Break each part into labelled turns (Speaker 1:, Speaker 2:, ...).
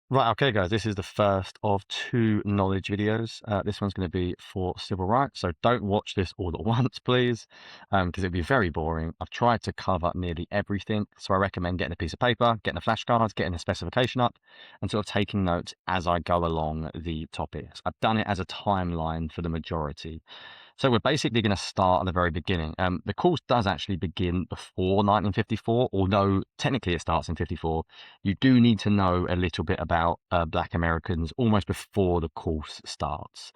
Speaker 1: Right, okay, guys, this is the first of two knowledge videos. This one's going to be for civil rights, so don't watch this all at once, please, because it'd be very boring. I've tried to cover nearly everything, so I recommend getting a piece of paper, getting a flashcards, getting a specification up, and sort of taking notes as I go along the topics. I've done it as a timeline for the majority. So we're basically going to start at the very beginning. The course does actually begin before 1954, although technically it starts in 54. You do need to know a little bit about Black Americans almost before the course starts.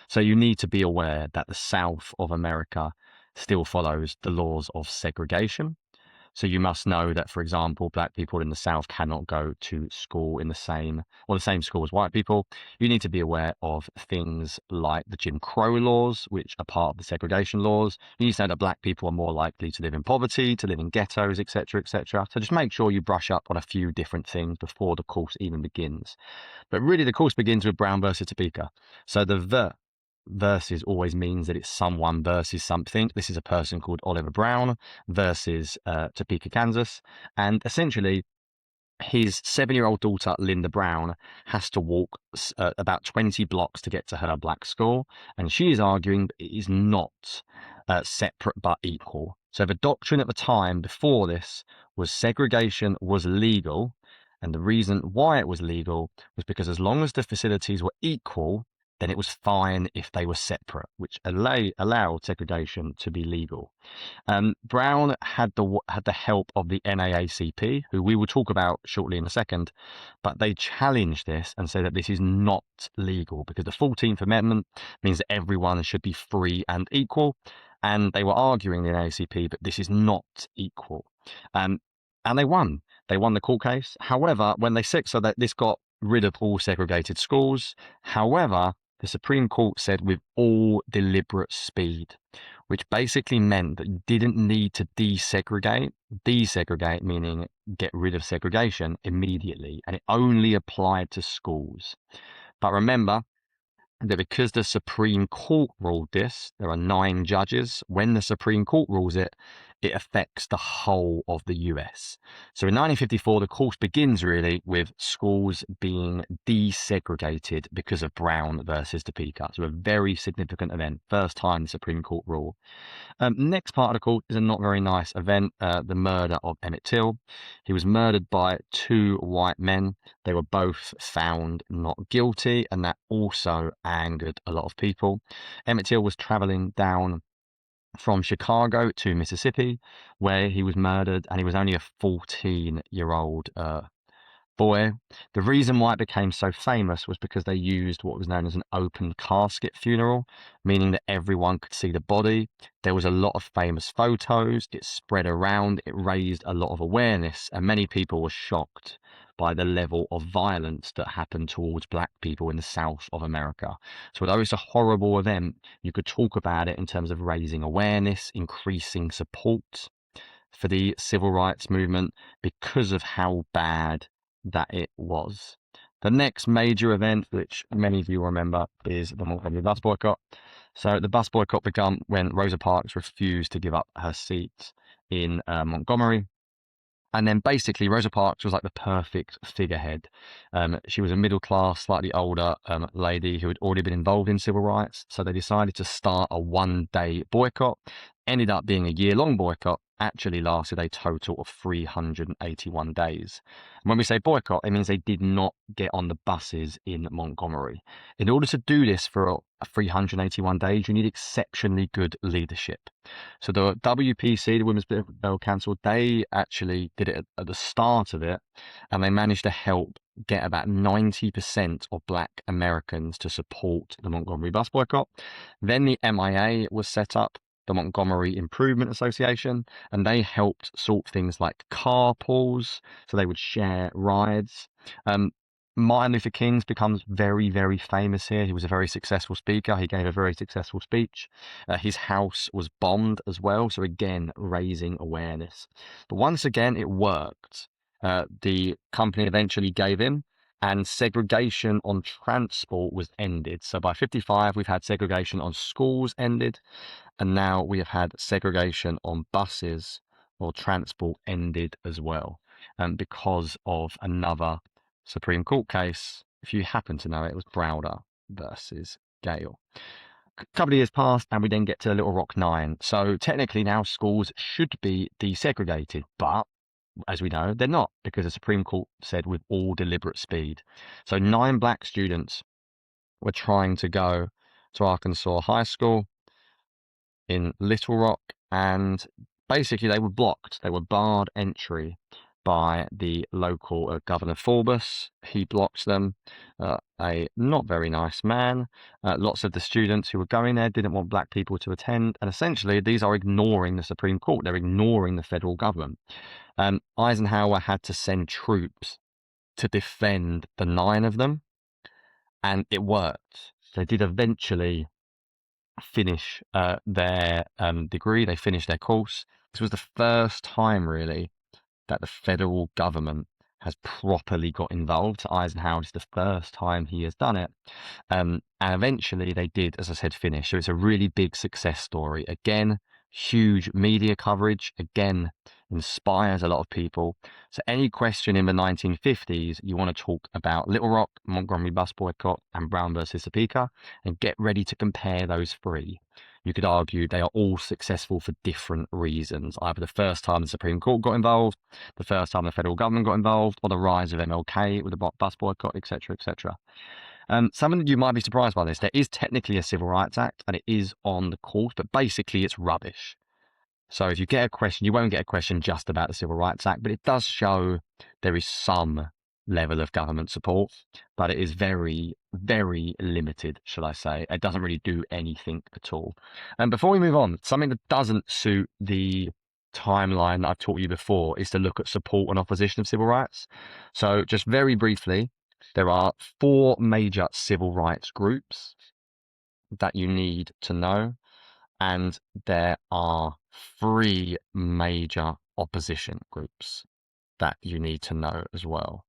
Speaker 1: So you need to be aware that the South of America still follows the laws of segregation. So you must know that, for example, black people in the South cannot go to school in the same school as white people. You need to be aware of things like the Jim Crow laws, which are part of the segregation laws. You need to know that black people are more likely to live in poverty, to live in ghettos, etc., etc. So just make sure you brush up on a few different things before the course even begins. But really, the course begins with Brown versus Topeka. So the versus always means that it's someone versus something. This is a person called Oliver Brown versus Topeka, Kansas. And essentially, his 7-year-old daughter, Linda Brown, has to walk about 20 blocks to get to her black school. And she is arguing that it is not separate but equal. So the doctrine at the time before this was segregation was legal. And the reason why it was legal was because as long as the facilities were equal, then it was fine if they were separate, which allowed segregation to be legal. Brown had the help of the NAACP, who we will talk about shortly in a second, but they challenged this and say that this is not legal because the 14th Amendment means that everyone should be free and equal, and they were arguing the NAACP, but this is not equal. Um, and they won. They won the court case. However, when they said so that this got rid of all segregated schools. However, the Supreme Court said with all deliberate speed, which basically meant that you didn't need to desegregate meaning get rid of segregation immediately, and it only applied to schools. But remember that because the Supreme Court ruled this, there are 9 judges. When the Supreme Court rules it, it affects the whole of the US. So in 1954, the course begins really with schools being desegregated because of Brown versus Topeka. So a very significant event, first time the Supreme Court rule. Next part of the court is a not very nice event, the murder of Emmett Till. He was murdered by 2 white men. They were both found not guilty, and that also angered a lot of people. Emmett Till was traveling down from Chicago to Mississippi, where he was murdered, and he was only a 14-year-old boy. The reason why it became so famous was because they used what was known as an open casket funeral, meaning that everyone could see the body. There was a lot of famous photos. It spread around. It raised a lot of awareness, and many people were shocked by the level of violence that happened towards black people in the South of America. So although it's a horrible event, you could talk about it in terms of raising awareness, increasing support for the civil rights movement because of how bad that it was. The next major event, which many of you will remember, is the Montgomery bus boycott. So the bus boycott began when Rosa Parks refused to give up her seat in Montgomery. And then basically, Rosa Parks was like the perfect figurehead. She was a middle class, slightly older lady who had already been involved in civil rights. So they decided to start a 1-day boycott. Ended up being a year-long boycott, actually lasted a total of 381 days. And when we say boycott, it means they did not get on the buses in Montgomery. In order to do this for 381 days, you need exceptionally good leadership. So the WPC, the Women's Bell Council, they actually did it at the start of it, and they managed to help get about 90% of black Americans to support the Montgomery bus boycott. Then the MIA was set up, the Montgomery Improvement Association, and they helped sort things like carpools, so they would share rides. Martin Luther King becomes very, very famous here. He was a very successful speaker. He gave a very successful speech. His house was bombed as well, so again, raising awareness. But once again, it worked. The company eventually gave in, and segregation on transport was ended. So by 55, we've had segregation on schools ended, and now we have had segregation on buses or transport ended as well, because of another Supreme Court case, if you happen to know it, was Browder versus Gale. A couple of years passed, and we then get to Little Rock 9. So technically now schools should be desegregated, but as we know, they're not, because the Supreme Court said with all deliberate speed. So 9 black students were trying to go to Arkansas High School in Little Rock, and basically they were blocked. They were barred entry by the local Governor Forbes. He blocked them. A not very nice man. Lots of the students who were going there didn't want black people to attend, and essentially these are ignoring the Supreme Court. They're ignoring the federal government. Eisenhower had to send troops to defend the 9 of them, and it worked. They did eventually finish their degree. They finished their course. This was the first time, really, that the federal government has properly got involved. Eisenhower is the first time he has done it. And eventually they did, as I said, finish. So it's a really big success story. Again, huge media coverage. Again, inspires a lot of people. So any question in the 1950s, you want to talk about Little Rock, Montgomery bus boycott, and Brown versus Topeka, and get ready to compare those 3. You could argue they are all successful for different reasons. Either the first time the Supreme Court got involved, the first time the federal government got involved, or the rise of MLK with the bus boycott, etc., etc. Some of you might be surprised by this. There is technically a Civil Rights Act, and it is on the course, but basically it's rubbish. So if you get a question, you won't get a question just about the Civil Rights Act, but it does show there is some level of government support, but it is very, very limited, shall I say. It doesn't really do anything at all. And before we move on, something that doesn't suit the timeline that I've taught you before is to look at support and opposition of civil rights. So just very briefly, there are 4 major civil rights groups that you need to know, and there are 3 major opposition groups that you need to know as well.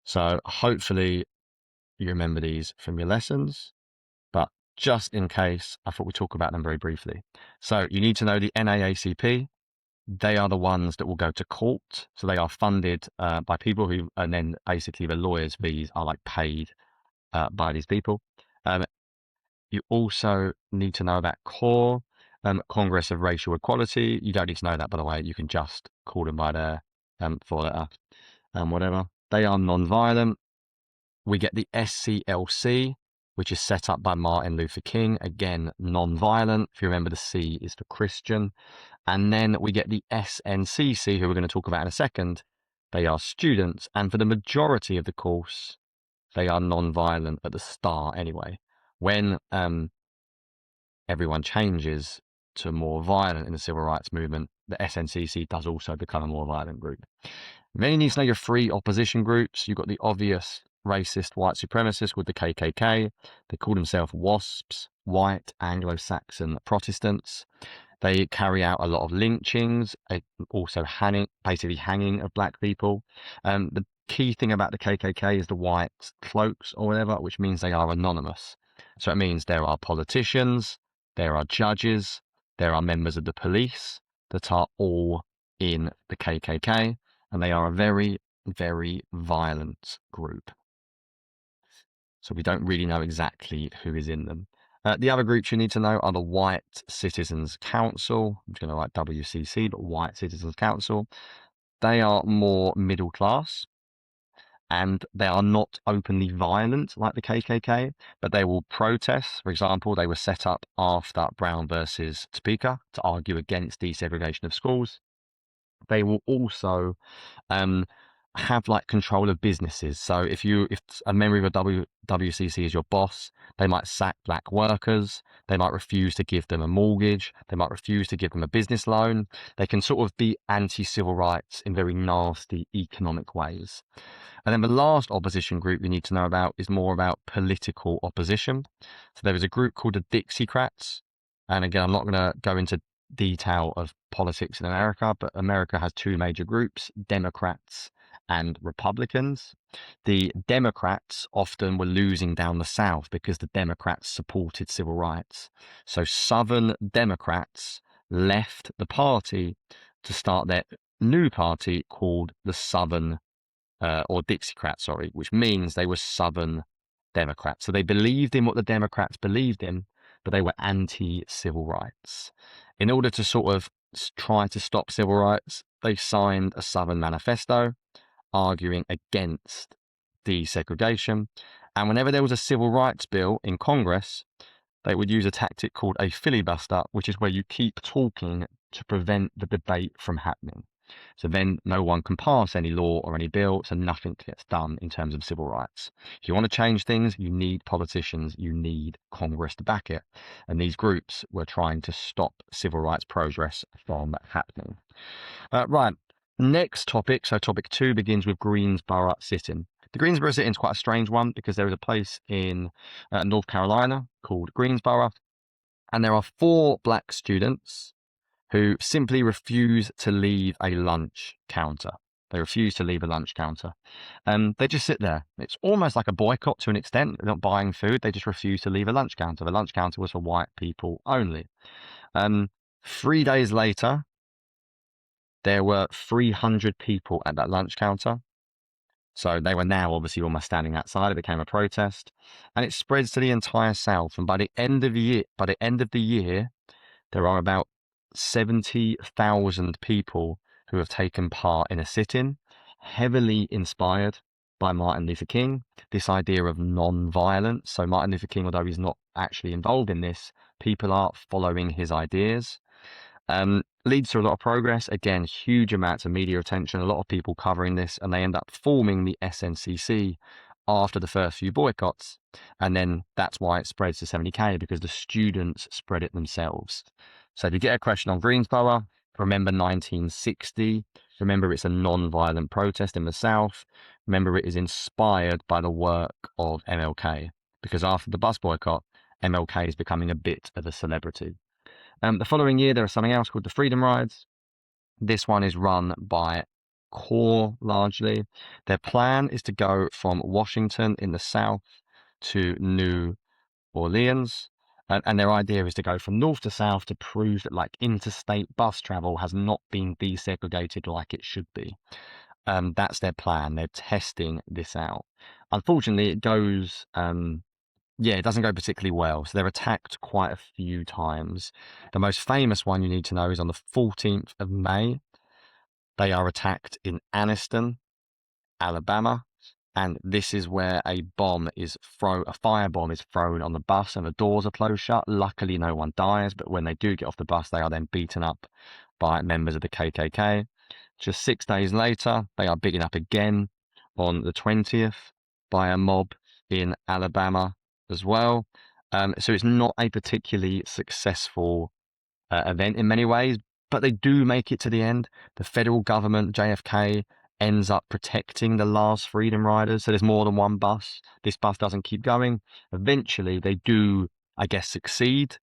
Speaker 1: So hopefully you remember these from your lessons, but just in case, I thought we'd talk about them very briefly. So you need to know the NAACP. They are the ones that will go to court. So they are funded by people who, and then basically the lawyers' fees are like paid by these people. You also need to know about CORE, Congress of Racial Equality. You don't need to know that, by the way. You can just call them by their 4-letter, whatever. They are non-violent. We get the SCLC, which is set up by Martin Luther King. Again, non-violent. If you remember, the C is for Christian. And then we get the SNCC, who we're going to talk about in a second. They are students. And for the majority of the course, they are non-violent at the start anyway. When everyone changes to more violent in the civil rights movement, the SNCC does also become a more violent group. Then you need to know your 3 opposition groups. You've got the obvious racist white supremacists with the KKK. They call themselves WASPs, White Anglo-Saxon Protestants. They carry out a lot of lynchings, also basically hanging of black people. The key thing about the KKK is the white cloaks or whatever, which means they are anonymous. So it means there are politicians, there are judges, there are members of the police that are all in the KKK, and they are a very, very violent group. So we don't really know exactly who is in them. The other groups you need to know are the White Citizens Council. I'm just going to write WCC, but White Citizens Council. They are more middle class, and they are not openly violent like the KKK, but they will protest. For example, they were set up after Brown versus Topeka to argue against desegregation of schools. They will also have like control of businesses. So if a member of a WCC is your boss, they might sack black workers. They might refuse to give them a mortgage. They might refuse to give them a business loan. They can sort of be anti-civil rights in very nasty economic ways. And then the last opposition group you need to know about is more about political opposition. So there is a group called the Dixiecrats. And again, I'm not going to go into detail of politics in America, but America has 2 major groups, Democrats and Republicans. The Democrats often were losing down the South because the Democrats supported civil rights. So Southern Democrats left the party to start their new party called the Southern or Dixiecrats, sorry, which means they were Southern Democrats. So they believed in what the Democrats believed in, but they were anti-civil rights. In order to sort of try to stop civil rights, they signed a Southern Manifesto arguing against desegregation. And whenever there was a civil rights bill in Congress, they would use a tactic called a filibuster, which is where you keep talking to prevent the debate from happening. So then no one can pass any law or any bill, so nothing gets done in terms of civil rights. If you want to change things, you need politicians, you need Congress to back it. And these groups were trying to stop civil rights progress from happening. Right, next topic, so topic 2 begins with Greensboro sit-in. The Greensboro sit-in is quite a strange one because there is a place in North Carolina called Greensboro, and there are 4 black students who simply refuse to leave a lunch counter. They refuse to leave a lunch counter. They just sit there. It's almost like a boycott to an extent. They're not buying food. They just refuse to leave a lunch counter. The lunch counter was for white people only. 3 days later, there were 300 people at that lunch counter. So they were now obviously almost standing outside. It became a protest, and it spreads to the entire South. And by the end of the year, there are about 70,000 people who have taken part in a sit-in, heavily inspired by Martin Luther King. This idea of non-violence. So Martin Luther King, although he's not actually involved in this, people are following his ideas. Leads to a lot of progress. Again, huge amounts of media attention, a lot of people covering this, and they end up forming the SNCC after the first few boycotts. And then that's why it spreads to 70K, because the students spread it themselves. So if you get a question on Greensboro, remember 1960. Remember it's a non-violent protest in the South. Remember it is inspired by the work of MLK, because after the bus boycott, MLK is becoming a bit of a celebrity. The following year, there is something else called the Freedom Rides. This one is run by CORE largely. Their plan is to go from Washington in the south to New Orleans. And their idea is to go from north to south to prove that like interstate bus travel has not been desegregated like it should be. That's their plan. They're testing this out. Unfortunately, it goes... it doesn't go particularly well. So they're attacked quite a few times. The most famous one you need to know is on the 14th of May. They are attacked in Anniston, Alabama. And this is where a firebomb is thrown on the bus and the doors are closed shut. Luckily, no one dies. But when they do get off the bus, they are then beaten up by members of the KKK. Just 6 days later, they are beaten up again on the 20th by a mob in Alabama as well. So it's not a particularly successful event in many ways, but they do make it to the end. The federal government, JFK, ends up protecting the last Freedom Riders. So there's more than one bus. This bus doesn't keep going. Eventually, they do, I guess, succeed.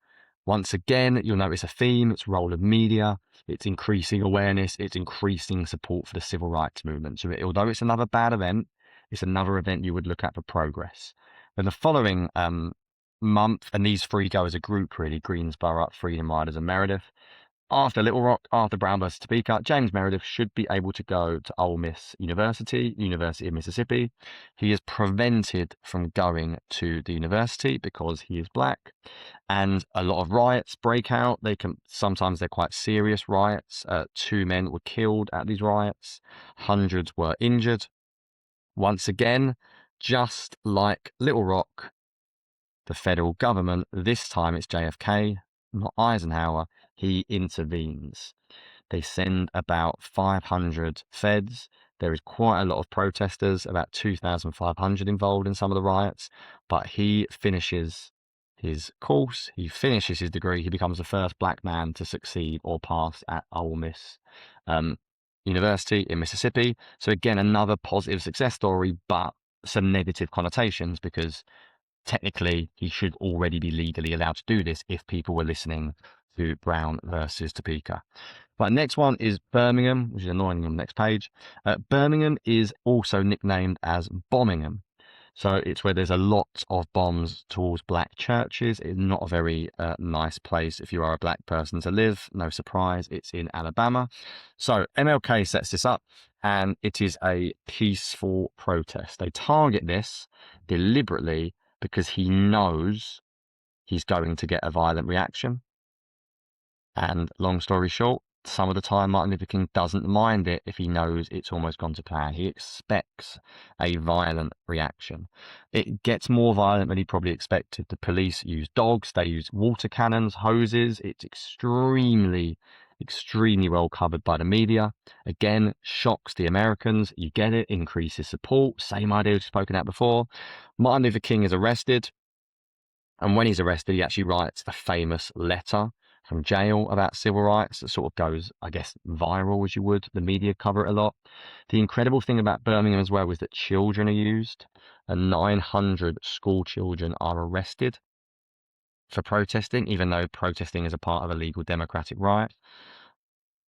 Speaker 1: Once again, you'll notice a theme. It's role of media. It's increasing awareness. It's increasing support for the civil rights movement. So although it's another bad event, it's another event you would look at for progress. Then the following month, and these 3 go as a group really, Greensboro, Freedom Riders, and Meredith. After Little Rock, after Brown versus Topeka, James Meredith should be able to go to Ole Miss University, University of Mississippi. He is prevented from going to the university because he is black, and a lot of riots break out. Sometimes they're quite serious riots. 2 men were killed at these riots. Hundreds were injured. Once again, just like Little Rock, the federal government, this time it's JFK, not Eisenhower, he intervenes. They send about 500 feds. There is quite a lot of protesters, about 2,500 involved in some of the riots, but he finishes his course, he finishes his degree, he becomes the first black man to succeed or pass at Ole Miss University in Mississippi. So again, another positive success story, but some negative connotations, because technically he should already be legally allowed to do this if people were listening to Brown versus Topeka. But next one is Birmingham, which is annoying on the next page. Birmingham is also nicknamed as Bombingham. So it's where there's a lot of bombs towards black churches. It's not a very nice place if you are a black person to live. No surprise, it's in Alabama. So MLK sets this up, and it is a peaceful protest. They target this deliberately because he knows he's going to get a violent reaction. And long story short, some of the time Martin Luther King doesn't mind it if he knows it's almost gone to plan. He expects a violent reaction. It gets more violent than he probably expected. The police use dogs, they use water cannons, hoses. It's extremely well covered by the media. Again, shocks the Americans. You get it, increases support. Same idea we've spoken about before. Martin Luther King is arrested. And when he's arrested, he actually writes a famous letter from jail about civil rights that sort of goes, I guess, viral, as you would. The media cover it a lot. The incredible thing about Birmingham as well is that children are used, and 900 school children are arrested for protesting, even though protesting is a part of a legal democratic right.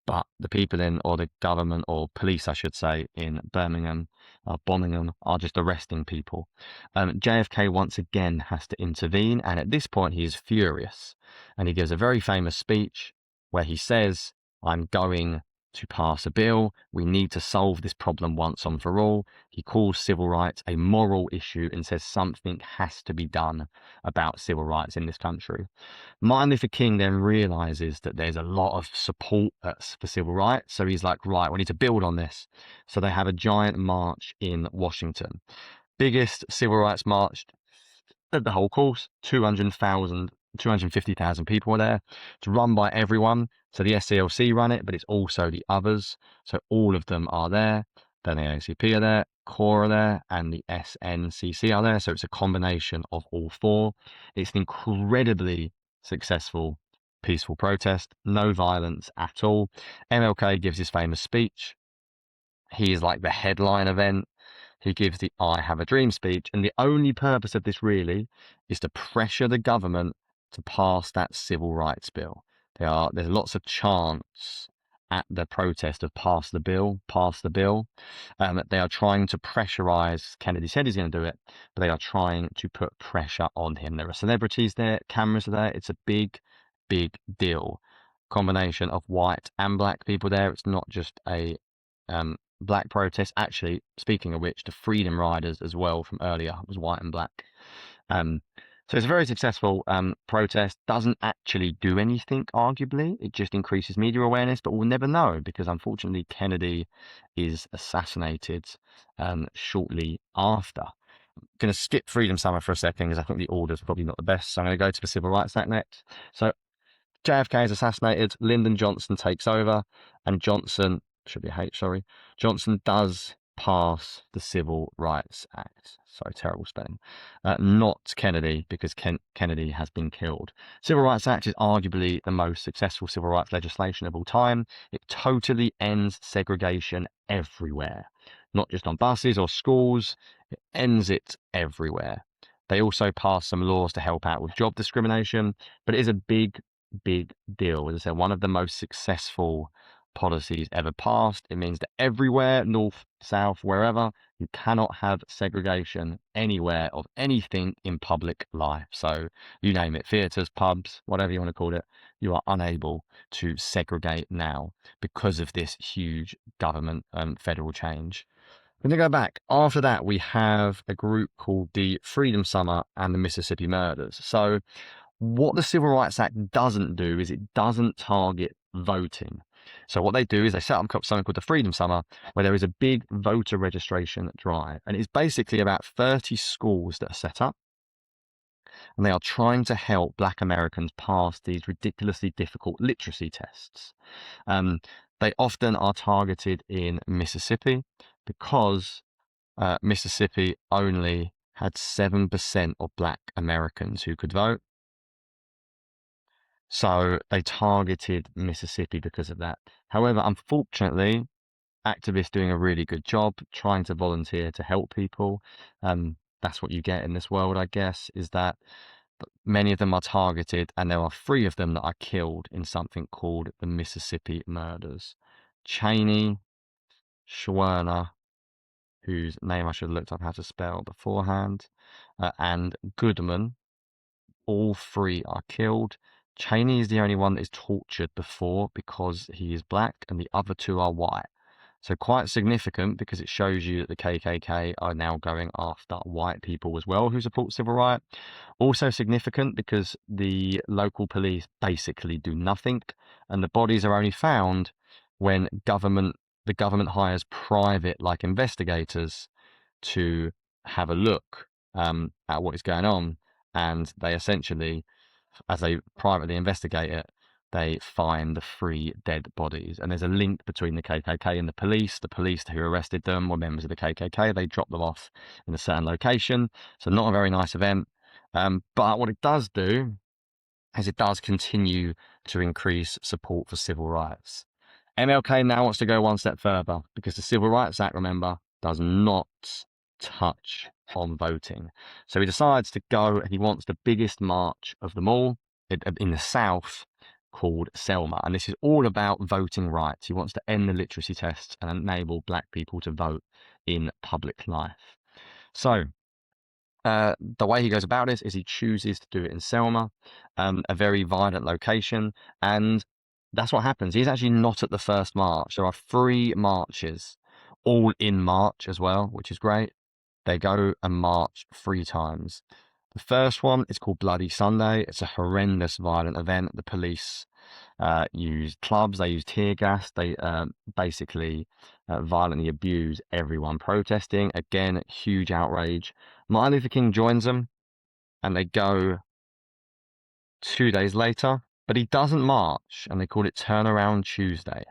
Speaker 1: But the people in, or the government, or police, I should say, in Birmingham, bombing them, are just arresting people. JFK once again has to intervene, and at this point he is furious. And he gives a very famous speech where he says, I'm going to pass a bill. We need to solve this problem once and for all. He calls civil rights a moral issue and says something has to be done about civil rights in this country. Martin Luther King then realizes that there's a lot of support for civil rights. So he's like, right, we need to build on this. So they have a giant march in Washington. Biggest civil rights march of the whole course, 250,000 people were there. It's run by everyone. So the SCLC run it, but it's also the others. So all of them are there. Then the ACP are there, CORE are there, and the SNCC are there. So it's a combination of all four. It's an incredibly successful, peaceful protest. No violence at all. MLK gives his famous speech. He is like the headline event. He gives the I Have a Dream speech. And the only purpose of this really is to pressure the government to pass that civil rights bill. There's lots of chants at the protest of pass the bill, pass the bill. They are trying to pressurize. Kennedy said he's going to do it, but they are trying to put pressure on him. There are celebrities there, cameras are there. It's a big deal. Combination of white and black people there. It's not just a black protest. Actually, speaking of which, the Freedom Riders as well from earlier was white and black. So it's a very successful protest. Doesn't actually do anything, arguably. It just increases media awareness, but we'll never know because unfortunately Kennedy is assassinated shortly after. I'm going to skip Freedom Summer for a second because I think the order's probably not the best. So I'm going to go to the Civil Rights Act next. So JFK is assassinated, Lyndon Johnson takes over, and Johnson, should be a H, sorry, Johnson does pass the Civil Rights Act. Sorry, terrible spelling. Not Kennedy, because Kennedy has been killed. Civil Rights Act is arguably the most successful civil rights legislation of all time. It totally ends segregation everywhere, not just on buses or schools. It ends it everywhere. They also pass some laws to help out with job discrimination, but it is a big deal. As I said, one of the most successful policies ever passed. It means that everywhere, north, south, wherever, you cannot have segregation anywhere of anything in public life. So you name it, theatres, pubs, whatever you want to call it, you are unable to segregate now because of this huge government federal change. We're going to go back. After that, we have a group called the Freedom Summer and the Mississippi Murders. So what the Civil Rights Act doesn't do is it doesn't target voting. So what they do is they set up something called the Freedom Summer, where there is a big voter registration drive. And it's basically about 30 schools that are set up. And they are trying to help Black Americans pass these ridiculously difficult literacy tests. They often are targeted in Mississippi because Mississippi only had 7% of Black Americans who could vote. So they targeted Mississippi because of that. However, unfortunately, activists doing a really good job trying to volunteer to help people. That's what you get in this world, I guess, is that many of them are targeted, and there are 3 of them that are killed in something called the Mississippi Murders. Cheney, Schwerner, whose name I should have looked up how to spell beforehand, and Goodman. All three are killed. Cheney is the only one that is tortured before because he is black, and the other two are white. So quite significant because it shows you that the KKK are now going after white people as well who support civil rights. Also significant because the local police basically do nothing, and the bodies are only found when the government hires private like investigators to have a look at what is going on, and they essentially, as they privately investigate it, they find the three dead bodies. And there's a link between the KKK and the police. The police who arrested them were members of the KKK. They dropped them off in a certain location. So not a very nice event. But what it does do is it does continue to increase support for civil rights. MLK now wants to go one step further because the Civil Rights Act, remember, does not touch on voting. So he decides to go and he wants the biggest march of them all in the South called Selma. And this is all about voting rights. He wants to end the literacy tests and enable black people to vote in public life. So the way he goes about this is he chooses to do it in Selma, a very violent location, and that's what happens. He's actually not at the first march. There are 3 marches, all in March as well, which is great. They go and march 3 times. The first one is called Bloody Sunday. It's a horrendous violent event. The police use clubs, they use tear gas, they basically violently abuse everyone protesting. Again, huge outrage. Martin Luther King joins them, and they go 2 days later, but he doesn't march, and they call it Turnaround Tuesday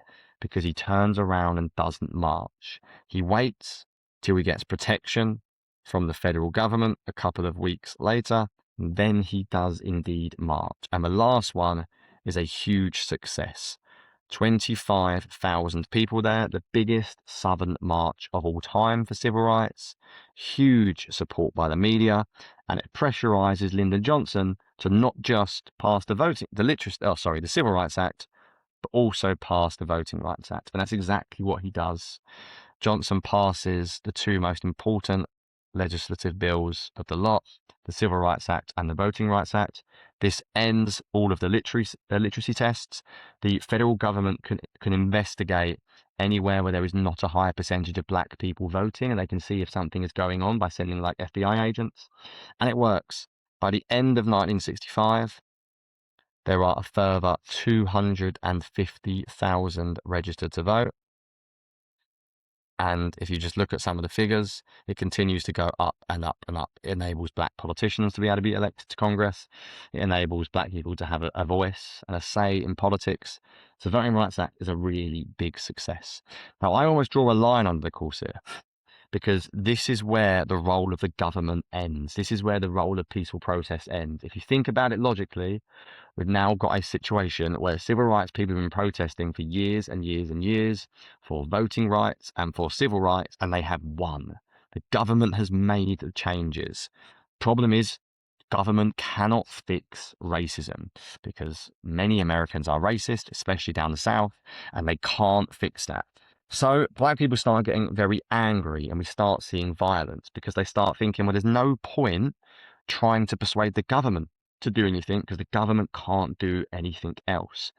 Speaker 1: because he turns around and doesn't march. He waits till he gets protection from the federal government a couple of weeks later, and then he does indeed march. And the last one is a huge success. 25,000 people there, the biggest Southern march of all time for civil rights, huge support by the media, and it pressurizes Lyndon Johnson to not just pass the Civil Rights Act, but also pass the Voting Rights Act. And that's exactly what he does. Johnson passes the 2 most important legislative bills of the lot, the Civil Rights Act and the Voting Rights Act. This ends all of the literacy tests. The federal government can investigate anywhere where there is not a high percentage of black people voting, and they can see if something is going on by sending like FBI agents. And it works. By the end of 1965, there are a further 250,000 registered to vote. And if you just look at some of the figures, it continues to go up and up and up. It enables black politicians to be able to be elected to Congress. It enables black people to have a voice and a say in politics. So the Voting Rights Act is a really big success. Now, I almost draw a line under the course here because this is where the role of the government ends. This is where the role of peaceful protest ends. If you think about it logically, we've now got a situation where civil rights people have been protesting for years and years and years for voting rights and for civil rights, and they have won. The government has made the changes. Problem is, government cannot fix racism because many Americans are racist, especially down the South, and they can't fix that. So black people start getting very angry, and we start seeing violence because they start thinking, well, there's no point trying to persuade the government to do anything because the government can't do anything else.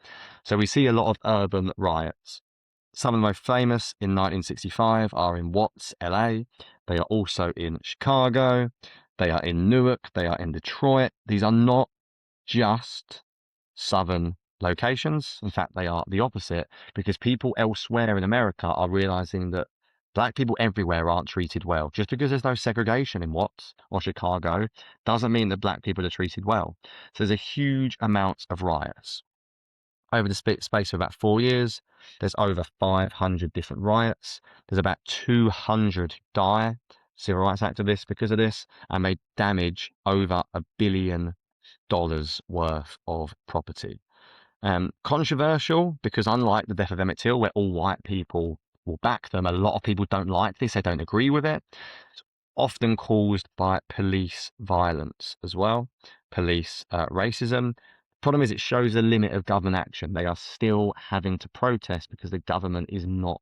Speaker 1: So we see a lot of urban riots. Some of the most famous in 1965 are in Watts, LA. They are also in Chicago. They are in Newark. They are in Detroit. These are not just Southern locations. In fact, they are the opposite because people elsewhere in America are realizing that black people everywhere aren't treated well. Just because there's no segregation in Watts or Chicago doesn't mean that black people are treated well. So there's a huge amount of riots. Over the space of about 4 years, there's over 500 different riots. There's about 200 who die, civil rights activists, because of this, and they damage over $1 billion worth of property. Controversial because unlike the death of Emmett Till, where all white people will back them, a lot of people don't like this, they don't agree with it. It's often caused by police violence as well, police racism. Problem is, it shows the limit of government action. They are still having to protest because the government is not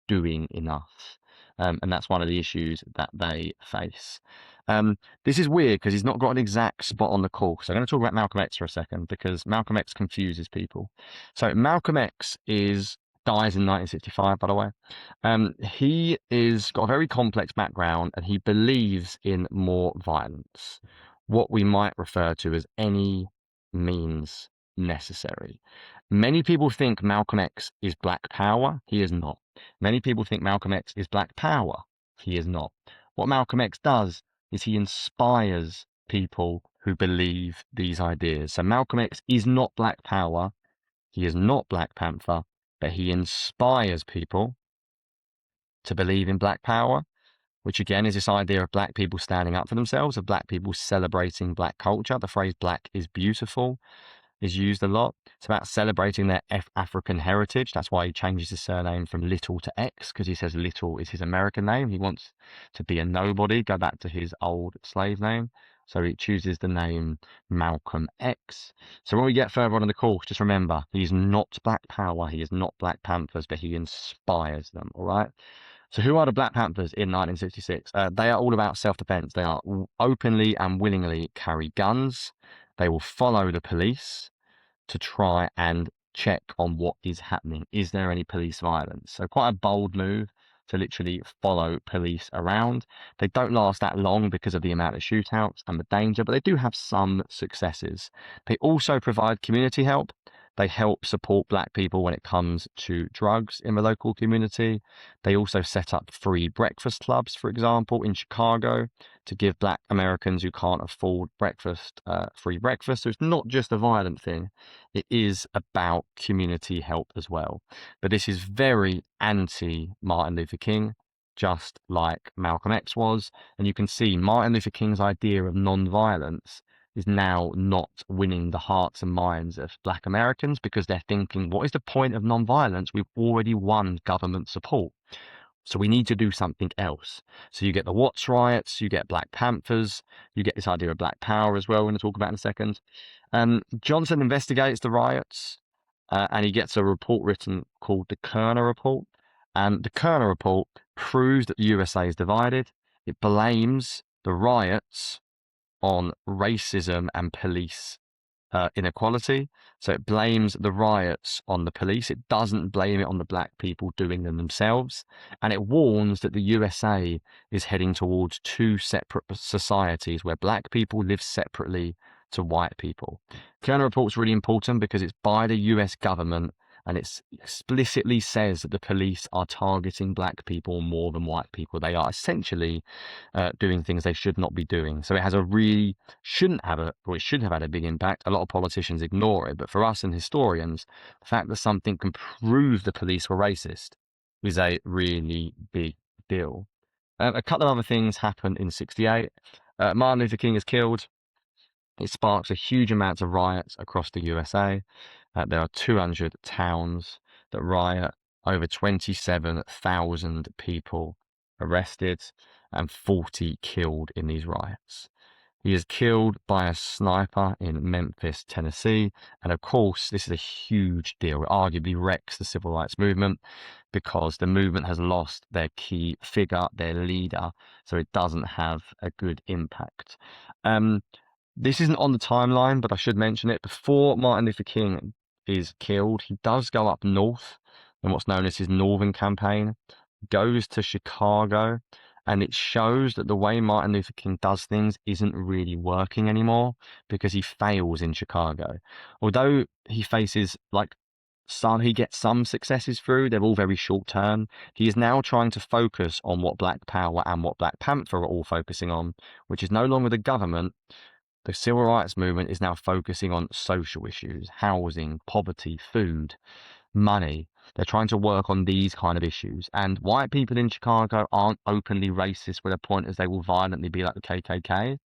Speaker 1: doing enough. And that's one of the issues that they face. This is weird because he's not got an exact spot on the course. So I'm going to talk about Malcolm X for a second because Malcolm X confuses people. So Malcolm X dies in 1965, by the way. He is got a very complex background and he believes in more violence, what we might refer to as any means necessary. Many people think Malcolm X is Black Power. He is not. Many people think Malcolm X is Black Power. He is not. What Malcolm X does is he inspires people who believe these ideas. So Malcolm X is not Black Power. He is not Black Panther, but he inspires people to believe in Black Power, which again is this idea of Black people standing up for themselves, of Black people celebrating Black culture. The phrase Black is beautiful is used a lot. It's about celebrating their African heritage. That's why he changes his surname from Little to X, because he says Little is his American name. He wants to be a nobody, go back to his old slave name. So he chooses the name Malcolm X. So when we get further on in the course, just remember, he's not Black Power, he is not Black Panthers, but he inspires them, all right? So who are the Black Panthers in 1966? They are all about self-defense. They are openly and willingly carry guns. They will follow the police to try and check on what is happening. Is there any police violence? So quite a bold move to literally follow police around. They don't last that long because of the amount of shootouts and the danger, but they do have some successes. They also provide community help. They help support Black people when it comes to drugs in the local community. They also set up free breakfast clubs, for example, in Chicago to give Black Americans who can't afford breakfast free breakfast. So it's not just a violent thing. It is about community help as well. But this is very anti-Martin Luther King, just like Malcolm X was. And you can see Martin Luther King's idea of non-violence is now not winning the hearts and minds of Black Americans because they're thinking, what is the point of non-violence? We've already won government support. So we need to do something else. So you get the Watts riots, you get Black Panthers, you get this idea of Black Power as well, we're going to talk about in a second. Johnson investigates the riots and he gets a report written called the Kerner Report. And the Kerner Report proves that the USA is divided. It blames the riots on racism and police inequality. So it blames the riots on the police. It doesn't blame it on the Black people doing them themselves. And it warns that the USA is heading towards two separate societies where Black people live separately to white people. Kerner Report's really important because it's by the US government and it explicitly says that the police are targeting Black people more than white people. They are essentially doing things they should not be doing. So it has a really shouldn't have a, or it should have had a big impact. A lot of politicians ignore it, but for us and historians, the fact that something can prove the police were racist is a really big deal. A couple of other things happened in '68. Martin Luther King is killed. It sparks a huge amount of riots across the USA. There are 200 towns that riot, over 27,000 people arrested, and 40 killed in these riots. He is killed by a sniper in Memphis, Tennessee. And of course, this is a huge deal. It arguably wrecks the civil rights movement because the movement has lost their key figure, their leader. So it doesn't have a good impact. This isn't on the timeline, but I should mention it. Before Martin Luther King is killed, he does go up north in what's known as his Northern Campaign, goes to Chicago, and it shows that the way Martin Luther King does things isn't really working anymore because he fails in Chicago. Although he faces he gets some successes through, they're all very short term. He is now trying to focus on what Black Power and what Black Panther are all focusing on, which is no longer the government. The civil rights movement is now focusing on social issues, housing, poverty, food, money. They're trying to work on these kind of issues. And white people in Chicago aren't openly racist with a point as they will violently be like the KKK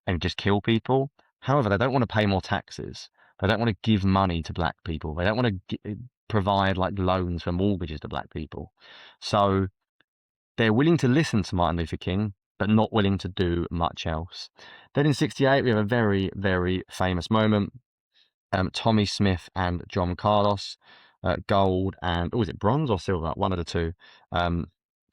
Speaker 1: and just kill people. However, they don't want to pay more taxes. They don't want to give money to Black people. They don't want to provide loans for mortgages to Black people. So they're willing to listen to Martin Luther King, but not willing to do much else. Then in '68, we have a very, very famous moment. Tommy Smith and John Carlos, gold and, was it bronze or silver? One of the two.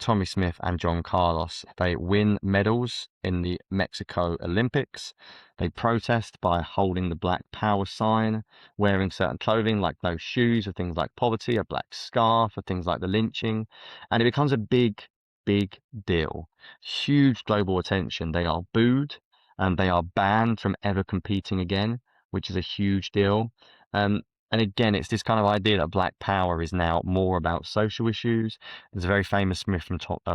Speaker 1: Tommy Smith and John Carlos. They win medals in the Mexico Olympics. They protest by holding the Black Power sign, wearing certain clothing like those shoes, or things like poverty, a black scarf, or things like the lynching. And it becomes a big, big deal. Huge global attention. They are booed and they are banned from ever competing again, which is a huge deal. And again, it's this kind of idea that Black Power is now more about social issues. There's a very famous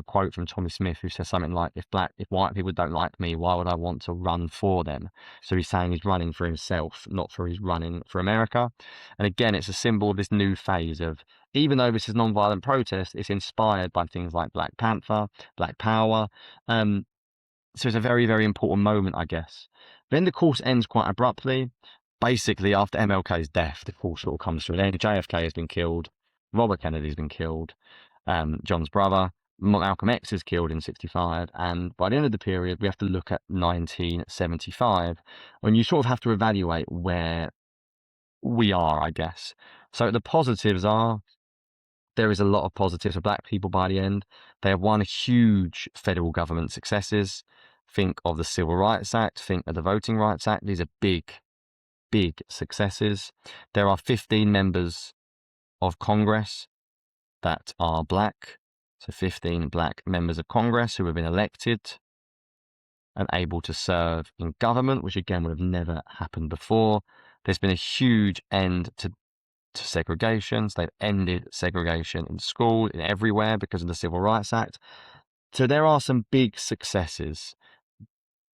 Speaker 1: quote from Tommy Smith who says something like, if white people don't like me, why would I want to run for them? So he's saying he's running for himself, not for his running for America. And again, it's a symbol of this new phase of, even though this is non-violent protest, it's inspired by things like Black Panther, Black Power. So it's a very, very important moment, I guess. Then the course ends quite abruptly. Basically, after MLK's death, the course sort of comes to an end. JFK has been killed. Robert Kennedy's been killed. John's brother, Malcolm X, is killed in 65. And by the end of the period, we have to look at 1975, when you sort of have to evaluate where we are, I guess. So the positives are, there is a lot of positives for black people by the end. They have won huge federal government successes. Think of the Civil Rights Act, think of the Voting Rights Act. These are big, big successes. There are 15 members of Congress that are black. So 15 black members of Congress who have been elected and able to serve in government, which again would have never happened before. There's been a huge end to segregation. So they've ended segregation in school, in everywhere, because of the Civil Rights Act. So there are some big successes.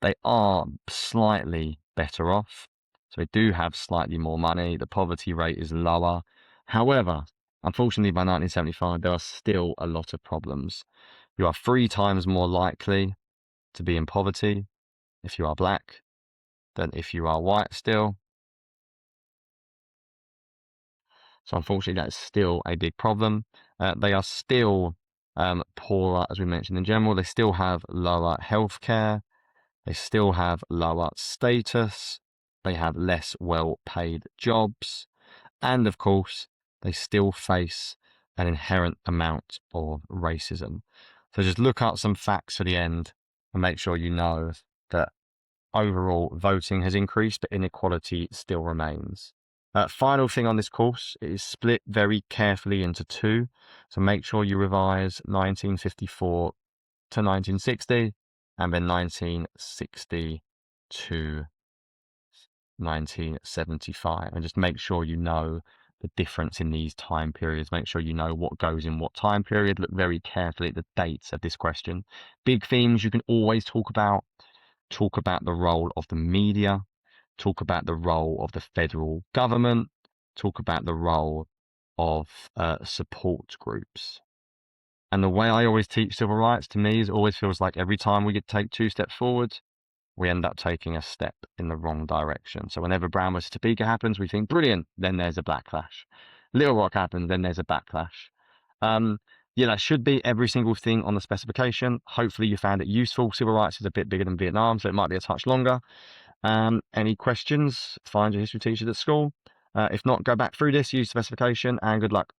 Speaker 1: They are slightly better off. So they do have slightly more money. The poverty rate is lower. However, unfortunately, by 1975, there are still a lot of problems. You are 3 times more likely to be in poverty if you are black than if you are white still. So unfortunately, that's still a big problem. They are still poorer, as we mentioned in general. They still have lower healthcare. They still have lower status. They have less well-paid jobs. And of course, they still face an inherent amount of racism. So just look up some facts for the end and make sure you know that overall voting has increased, but inequality still remains. Final thing on this course, it is split very carefully into 2. So make sure you revise 1954 to 1960 and then 1960 to 1975. And just make sure you know the difference in these time periods. Make sure you know what goes in what time period. Look very carefully at the dates of this question. Big themes you can always talk about. Talk about the role of the media. Talk about the role of the federal government. Talk about the role of support groups. And the way I always teach civil rights, to me, is it always feels like every time we take 2 steps forward, we end up taking a step in the wrong direction. So whenever Brown vs. Topeka happens, we think, brilliant, then there's a backlash. Little Rock happens, then there's a backlash. Yeah, that should be every single thing on the specification. Hopefully you found it useful. Civil rights is a bit bigger than Vietnam, so it might be a touch longer. Any questions? Find your history teachers at school. If not, go back through this, use the specification, and good luck.